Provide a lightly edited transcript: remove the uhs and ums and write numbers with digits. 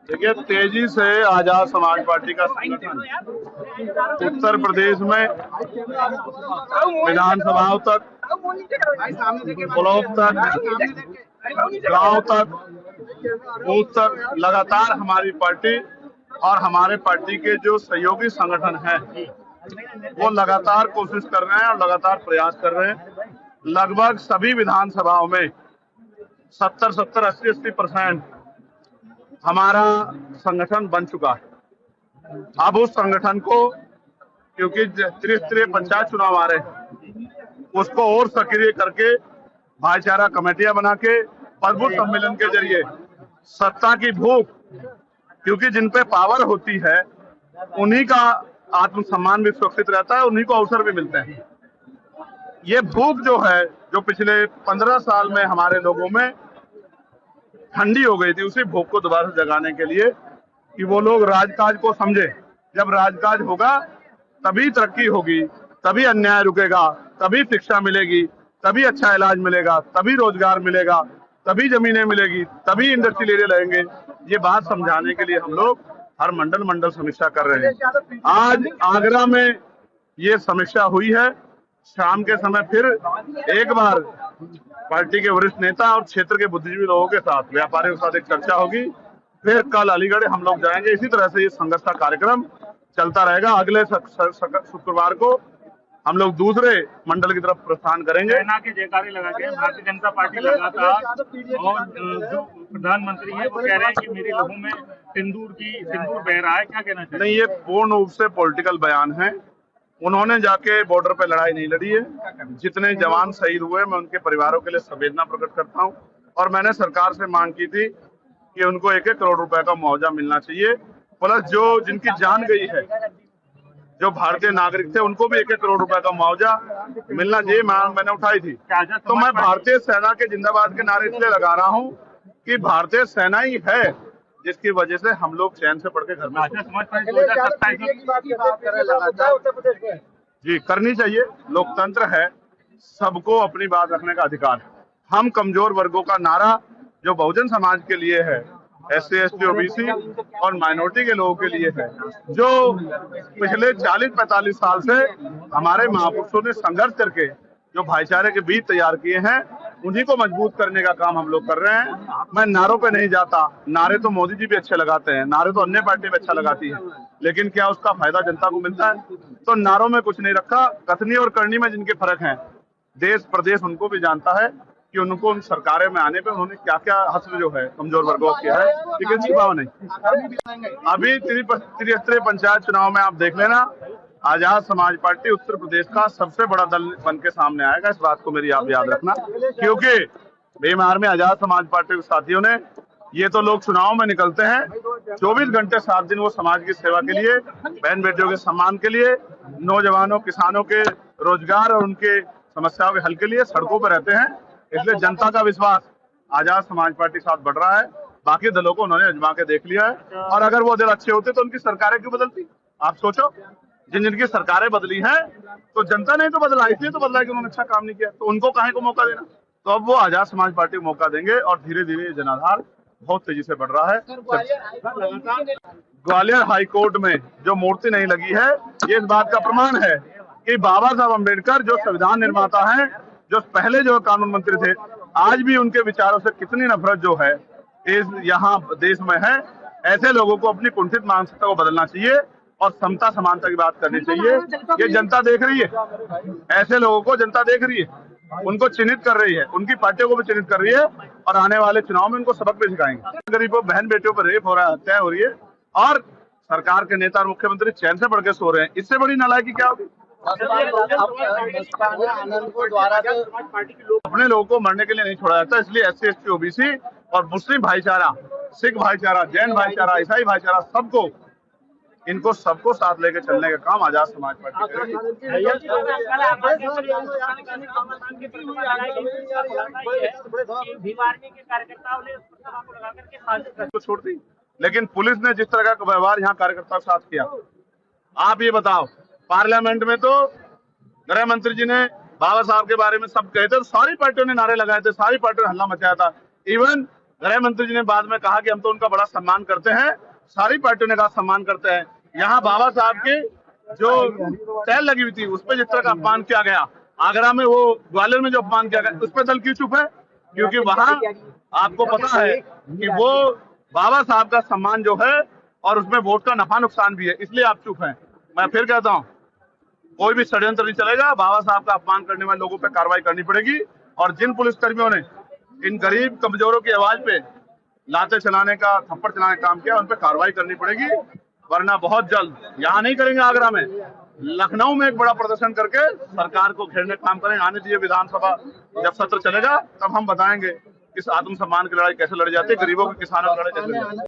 देखिए, तेजी से आजाद समाज पार्टी का संगठन उत्तर प्रदेश में विधानसभाओं तक, ब्लॉक तक, गांव तक, बूथ तक लगातार हमारी पार्टी और हमारे पार्टी के जो सहयोगी संगठन हैं वो लगातार कोशिश कर रहे हैं और लगातार प्रयास कर रहे हैं। लगभग सभी विधानसभाओं में 70, 80% हमारा संगठन बन चुका है। अब उस संगठन को, क्योंकि त्रिस्तरीय पंचायत चुनाव आ रहे हैं, उसको और सक्रिय करके भाईचारा कमेटियां बना के प्रबुद्ध सम्मेलन के जरिए सत्ता की भूख, क्योंकि जिन पे पावर होती है उन्हीं का आत्मसम्मान भी सुरक्षित रहता है, उन्हीं को अवसर भी मिलते हैं। ये भूख जो है, जो पिछले 15 साल में हमारे लोगों में ठंडी हो गई थी, उसी भूख को दोबारा जगाने के लिए कि वो लोग राजकाज को समझे। जब राजकाज होगा तभी तरक्की होगी, तभी अन्याय रुकेगा, तभी शिक्षा मिलेगी, तभी अच्छा इलाज मिलेगा, तभी रोजगार मिलेगा, तभी जमीनें मिलेगी, तभी इंडस्ट्रियल एरिया लगेंगे। ये बात समझाने के लिए हम लोग हर मंडल समीक्षा कर रहे हैं। आज आगरा में ये समीक्षा हुई है। शाम के समय फिर एक बार पार्टी के वरिष्ठ नेता और क्षेत्र के बुद्धिजीवी लोगों के साथ, व्यापारियों के साथ एक चर्चा होगी। फिर कल अलीगढ़ हम लोग जाएंगे। इसी तरह से ये संघर्ष का कार्यक्रम चलता रहेगा। अगले शुक्रवार को हम लोग दूसरे मंडल की तरफ प्रस्थान करेंगे। सेना के जयकारे लगा के भारतीय जनता पार्टी लगातार, और जो प्रधानमंत्री है वो कह रहे हैं कि मेरे लहू में सिंदूर बह रहा है। क्या कहना चाहिए? नहीं, ये पूर्ण रूप से पॉलिटिकल बयान है। उन्होंने जाके बॉर्डर पे लड़ाई नहीं लड़ी है। जितने जवान शहीद हुए, मैं उनके परिवारों के लिए संवेदना प्रकट करता हूं। और मैंने सरकार से मांग की थी कि उनको 1-1 करोड़ रुपए का मुआवजा मिलना चाहिए। प्लस जो जिनकी जान गई है, जो भारतीय नागरिक थे, उनको भी 1-1 करोड़ रुपए का मुआवजा मिलना चाहिए। मांग मैंने उठाई थी। तो मैं भारतीय सेना के जिंदाबाद के नारे इसलिए लगा रहा हूँ कि भारतीय सेना ही है जिसकी वजह से हम लोग चैन से पढ़ के घर में जी करनी चाहिए। लोकतंत्र है, सबको अपनी बात रखने का अधिकार है। हम कमजोर वर्गों का नारा जो बहुजन समाज के लिए है, SC, ST, OBC और माइनॉरिटी के लोगों के लिए है, जो पिछले 40-45 साल से हमारे महापुरुषों ने संघर्ष करके जो भाईचारे के बीज तैयार किए हैं, उन्हीं को मजबूत करने का काम हम लोग कर रहे हैं। मैं नारों पे नहीं जाता। नारे तो मोदी जी भी अच्छे लगाते हैं, नारे तो अन्य पार्टी भी अच्छा लगाती है, लेकिन क्या उसका फायदा जनता को मिलता है? तो नारों में कुछ नहीं रखा। कथनी और करनी में जिनके फर्क हैं, देश प्रदेश उनको भी जानता है कि उनको उन सरकारें में आने पे उन्होंने क्या क्या हस्र जो है कमजोर वर्गों किया है, लेकिन छिपावा नहीं। अभी त्रिस्तरीय पंचायत चुनाव में आप देख लेना, आजाद समाज पार्टी उत्तर प्रदेश का सबसे बड़ा दल बन के सामने आएगा। इस बात को मेरी आप याद रखना, क्योंकि बेमार में आजाद समाज पार्टी के साथियों ने, ये तो लोग चुनाव में निकलते हैं 24 घंटे 7 दिन वो समाज की सेवा के लिए, बहन बेटियों के सम्मान के लिए, नौजवानों किसानों के रोजगार और उनके समस्याओं के हल के लिए सड़कों पर रहते हैं। इसलिए जनता का विश्वास आजाद समाज पार्टी के साथ बढ़ रहा है। बाकी दलों को उन्होंने आजमा के देख लिया है, और अगर वो दल अच्छे होते तो उनकी सरकारें क्यों बदलती? आप सोचो, जिनकी सरकारें बदली हैं तो जनता ने तो बदला, इसलिए तो बदला कि उन्होंने अच्छा काम नहीं किया, तो उनको काहे को मौका देना? तो अब वो आजाद समाज पार्टी को मौका देंगे और धीरे धीरे ये जनाधार बहुत तेजी से बढ़ रहा है। ग्वालियर हाईकोर्ट में जो मूर्ति नहीं लगी है, ये इस बात का प्रमाण है कि बाबा साहब अम्बेडकर जो संविधान निर्माता हैं, जो पहले जो कानून मंत्री थे, आज भी उनके विचारों से कितनी नफरत जो है इस यहाँ देश में है। ऐसे लोगों को अपनी कुंठित मानसिकता को बदलना चाहिए और समता समानता की बात करनी चाहिए। ये जनता देख रही है, ऐसे लोगों को जनता देख रही है, उनको चिन्हित कर रही है, उनकी पार्टियों को भी चिन्हित कर रही है, और आने वाले चुनाव में उनको सबक भी सिखाएंगे। गरीबों बहन बेटियों पर रेप हो रहा है, हत्या हो रही है, और सरकार के नेता और मुख्यमंत्री चैन से पढ़ के सो रहे हैं। इससे बड़ी नालायकी क्या होगी? अपने लोगों को मरने के लिए नहीं छोड़ा जाता, इसलिए SC, ST, OBC और मुस्लिम भाईचारा, सिख भाईचारा, जैन भाईचारा, ईसाई भाईचारा, सबको, इनको सबको साथ लेके चलने का काम आजाद समाज पार्टी करेगी। छोड़ दी, लेकिन पुलिस ने जिस तरह का व्यवहार यहाँ कार्यकर्ताओं के साथ किया, आप ये बताओ, पार्लियामेंट में तो गृह मंत्री जी ने बाबा साहब के बारे में सब कहे थे, तो सारी पार्टियों ने नारे लगाए थे, सारी पार्टियों ने हल्ला मचाया था। इवन गृह मंत्री जी ने बाद में कहा कि हम तो उनका बड़ा सम्मान करते हैं, सारी पार्टियों ने कहा सम्मान करते हैं। यहाँ बाबा साहब के जो टहल लगी हुई थी उस पर जिस तरह का अपमान किया गया, आगरा में वो ग्वालियर में जो अपमान किया गया, उस पर दल क्यों चुप है? क्योंकि वहां आपको पता है कि वो बाबा साहब का सम्मान जो है और उसमें वोट का नफा नुकसान भी है, इसलिए आप चुप हैं। मैं फिर कहता हूं, कोई भी षड्यंत्र नहीं चलेगा। बाबा साहब का अपमान करने वाले लोगों पर कार्रवाई करनी पड़ेगी और जिन पुलिस कर्मियों ने इन गरीब कमजोरों की आवाज पे लाते चलाने का, थप्पड़ चलाने का काम किया, उन पर कार्रवाई करनी पड़ेगी, वरना बहुत जल्द यहाँ नहीं करेंगे, आगरा में, लखनऊ में एक बड़ा प्रदर्शन करके सरकार को घेरने का काम करेंगे। आने दीजिए, विधानसभा जब सत्र चलेगा तब हम बताएंगे इस आत्मसम्मान की लड़ाई कैसे लड़ी जाती है, गरीबों के, किसानों की लड़ाई कैसे लड़ी जाती है।